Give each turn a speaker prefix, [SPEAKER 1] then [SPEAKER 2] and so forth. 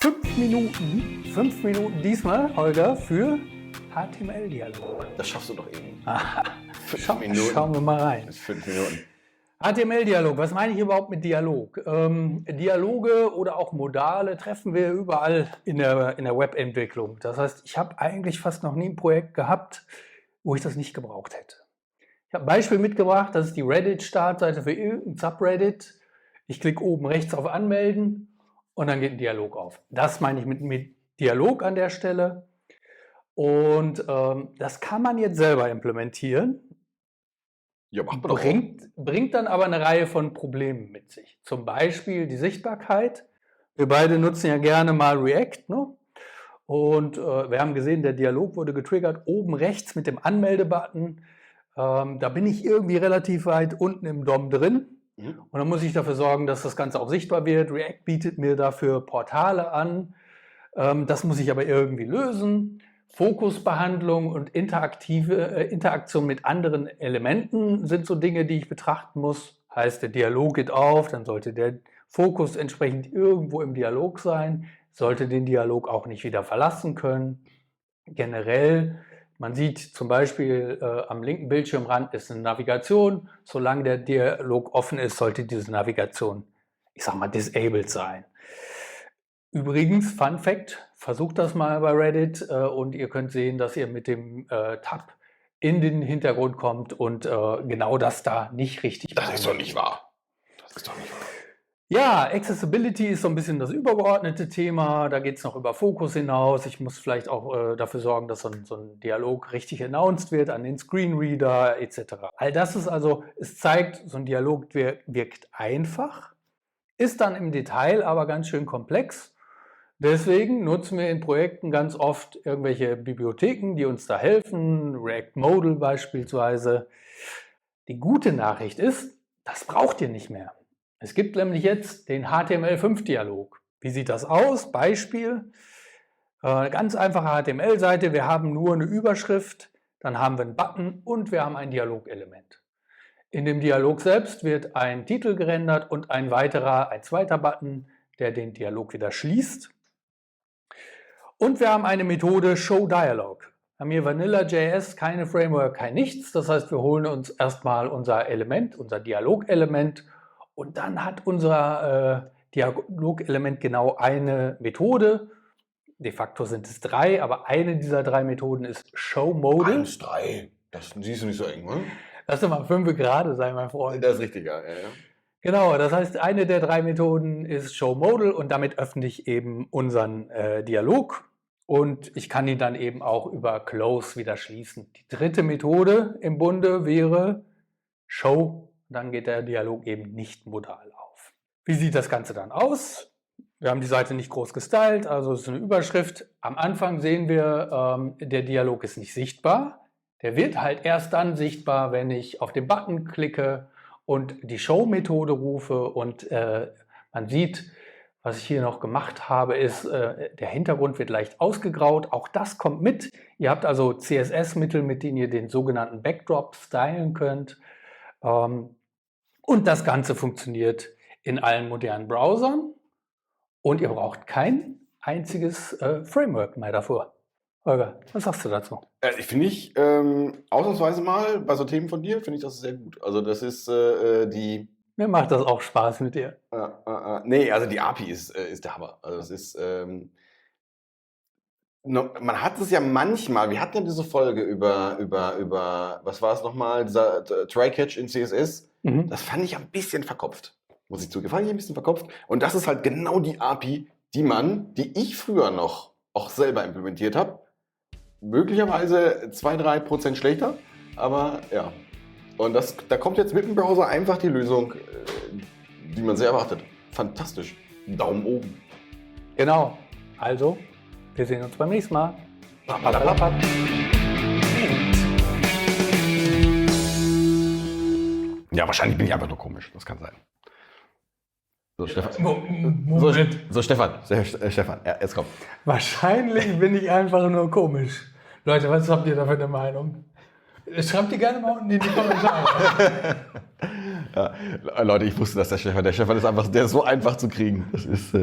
[SPEAKER 1] 5 Minuten diesmal, Holger, für HTML-Dialog.
[SPEAKER 2] Das schaffst du doch eben.
[SPEAKER 1] Schauen wir mal rein.
[SPEAKER 2] 5 Minuten.
[SPEAKER 1] HTML-Dialog, was meine ich überhaupt mit Dialog? Dialoge oder auch Modale treffen wir überall in der Webentwicklung. Das heißt, ich habe eigentlich fast noch nie ein Projekt gehabt, wo ich das nicht gebraucht hätte. Ich habe ein Beispiel mitgebracht, das ist die Reddit-Startseite für irgendein Subreddit. Ich klicke oben rechts auf Anmelden und dann geht ein Dialog auf. Das meine ich mit Dialog an der Stelle. Und das kann man jetzt selber implementieren.
[SPEAKER 2] Ja, macht man doch.
[SPEAKER 1] Bringt dann aber eine Reihe von Problemen mit sich. Zum Beispiel die Sichtbarkeit. Wir beide nutzen ja gerne mal React, ne? Und wir haben gesehen, der Dialog wurde getriggert oben rechts mit dem Anmelde-Button. Da bin ich irgendwie relativ weit unten im DOM drin. Und dann muss ich dafür sorgen, dass das Ganze auch sichtbar wird. React bietet mir dafür Portale an. Das muss ich aber irgendwie lösen. Fokusbehandlung und Interaktion mit anderen Elementen sind so Dinge, die ich betrachten muss. Heißt, der Dialog geht auf, dann sollte der Fokus entsprechend irgendwo im Dialog sein, sollte den Dialog auch nicht wieder verlassen können. Generell, man sieht zum Beispiel am linken Bildschirmrand ist eine Navigation. Solange der Dialog offen ist, sollte diese Navigation, ich sag mal, disabled sein. Übrigens, Fun Fact, versucht das mal bei Reddit und ihr könnt sehen, dass ihr mit dem Tab in den Hintergrund kommt und genau das da nicht richtig
[SPEAKER 2] Das ist doch nicht wahr. Das ist doch nicht wahr.
[SPEAKER 1] Ja, Accessibility ist so ein bisschen das übergeordnete Thema. Da geht es noch über Fokus hinaus. Ich muss vielleicht auch dafür sorgen, dass so ein Dialog richtig announced wird an den Screenreader etc. All das ist also, es zeigt, so ein Dialog wirkt einfach, ist dann im Detail aber ganz schön komplex. Deswegen nutzen wir in Projekten ganz oft irgendwelche Bibliotheken, die uns da helfen, React Modal beispielsweise. Die gute Nachricht ist, das braucht ihr nicht mehr. Es gibt nämlich jetzt den HTML5-Dialog. Wie sieht das aus? Beispiel, eine ganz einfache HTML-Seite, wir haben nur eine Überschrift, dann haben wir einen Button und wir haben ein Dialogelement. In dem Dialog selbst wird ein Titel gerendert und ein zweiter Button, der den Dialog wieder schließt. Und wir haben eine Methode ShowDialog. Wir haben hier Vanilla.js, keine Framework, kein nichts. Das heißt, wir holen uns erstmal unser Element, unser Dialogelement und dann hat unser Dialogelement genau eine Methode. De facto sind es 3, aber eine dieser 3 Methoden ist ShowModal.
[SPEAKER 2] 1, 3, das siehst du nicht so eng, ne?
[SPEAKER 1] Lass doch mal 5 gerade sein, mein Freund.
[SPEAKER 2] Das ist richtig, ja.
[SPEAKER 1] Genau, das heißt, eine der 3 Methoden ist ShowModal und damit öffne ich eben unseren Dialog und ich kann ihn dann eben auch über Close wieder schließen. Die dritte Methode im Bunde wäre Show, dann geht der Dialog eben nicht modal auf. Wie sieht das Ganze dann aus? Wir haben die Seite nicht groß gestylt, also es ist eine Überschrift. Am Anfang sehen wir, der Dialog ist nicht sichtbar. Der wird halt erst dann sichtbar, wenn ich auf den Button klicke und die Show-Methode rufe und man sieht, was ich hier noch gemacht habe, ist, der Hintergrund wird leicht ausgegraut. Auch das kommt mit. Ihr habt also CSS-Mittel, mit denen ihr den sogenannten Backdrop stylen könnt. Und das Ganze funktioniert in allen modernen Browsern und ihr braucht kein einziges Framework mehr davor. Holger, was sagst du dazu?
[SPEAKER 2] Ich ausnahmsweise mal bei so Themen von dir, finde ich das sehr gut. Also das ist
[SPEAKER 1] Mir macht das auch Spaß mit dir.
[SPEAKER 2] Nee, also die API ist der Hammer. Also das ist, man hat es ja manchmal, wir hatten ja diese Folge über was war es nochmal, dieser Try-Catch in CSS. Das fand ich ein bisschen verkopft, muss ich zugeben. Fand ich ein bisschen verkopft. Und das ist halt genau die API, die ich früher noch auch selber implementiert habe. Möglicherweise 2-3% schlechter, aber ja. Und da kommt jetzt mit dem Browser einfach die Lösung, die man sehr erwartet. Fantastisch. Daumen oben.
[SPEAKER 1] Genau. Also, wir sehen uns beim nächsten Mal.
[SPEAKER 2] Ja, wahrscheinlich bin ich einfach nur komisch. Das kann sein. So, Stefan.
[SPEAKER 1] Moment.
[SPEAKER 2] So, Stefan, jetzt komm.
[SPEAKER 1] Wahrscheinlich bin ich einfach nur komisch. Leute, was habt ihr da für eine Meinung? Schreibt die gerne mal unten in die Kommentare.
[SPEAKER 2] Ja, Leute, ich wusste, dass der Stefan ist einfach, der ist so einfach zu kriegen. Das ist